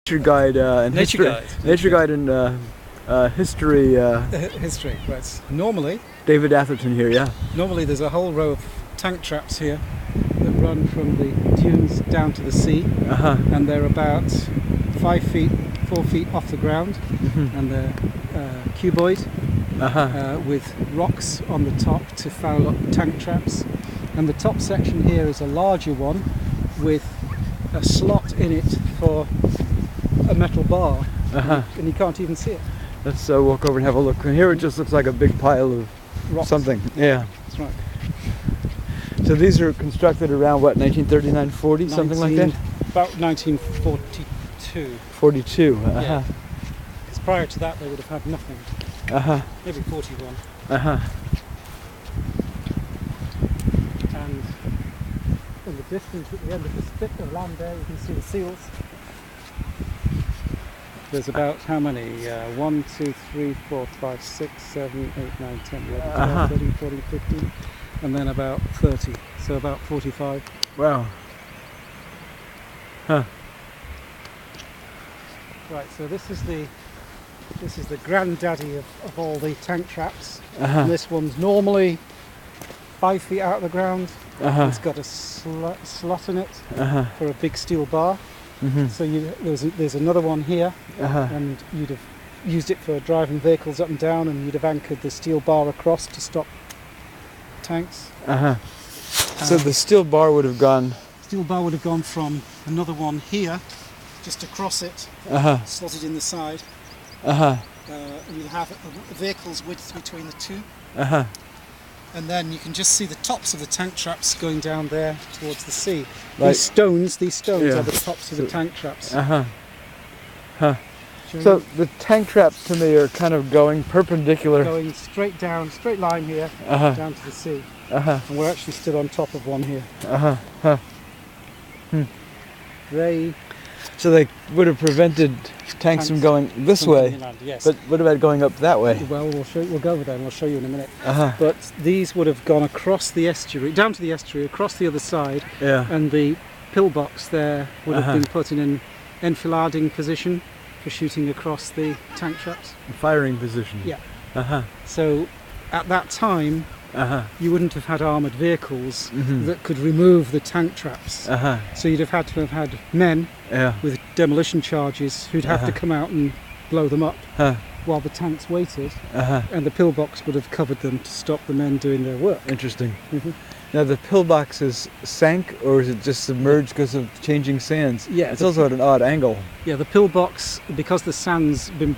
Nature guide and nature guide and history. History, right. Normally, David Atherton here, yeah. Normally there's a whole row of tank traps here that run from the dunes down to the sea, and they're about 4 feet off the ground, and they're cuboid with rocks on the top to foul up tank traps. And the top section here is a larger one with a slot in it for a metal bar, and you can't even see it. Let's walk over and have a look. And here it just looks like a big pile of Rocks. something. Yeah. That's right. So these are constructed around what, 1939, 40, something like that? About 1942. 42. Yeah. Because prior to that they would have had nothing. Maybe 41. And in the distance at the end of the spit of land there you can see the seals. There's about how many? 1, 2, 3, 4, 5, 6, 7, 8, 9, 10, 11, 12, 13, 14, 15, and then about 30. So about 45. Wow. Right. So this is the granddaddy of all the tank traps. And this one's normally 5 feet out of the ground. It's got a slot in it for a big steel bar. So there's another one here, and you'd have used it for driving vehicles up and down, and you'd have anchored the steel bar across to stop tanks. So the steel bar would have gone... Steel bar would have gone from another one here, just across it, slotted in the side. And you'd have a vehicle's width between the two. And then you can just see the tops of the tank traps going down there towards the sea. Right. These stones are the tops of the tank traps. So the tank traps to me are kind of going perpendicular. Going straight down, straight line here, down to the sea. And we're actually stood on top of one here. So they would have prevented tanks from going this way, inland, yes. But what about going up that way? Well, we'll go over there and we'll show you in a minute. But these would have gone across the estuary, down to the estuary, across the other side, and the pillbox there would have been put in an enfilading position for shooting across the tank traps. Firing position. Yeah. So at that time, you wouldn't have had armoured vehicles that could remove the tank traps. So you'd have had men with demolition charges who'd have to come out and blow them up while the tanks waited, and the pillbox would have covered them to stop the men doing their work. Interesting. Now the pillboxes sank, or is it just submerged because of changing sands? Yeah, it's also at an odd angle. Yeah, the pillbox, because the sand's been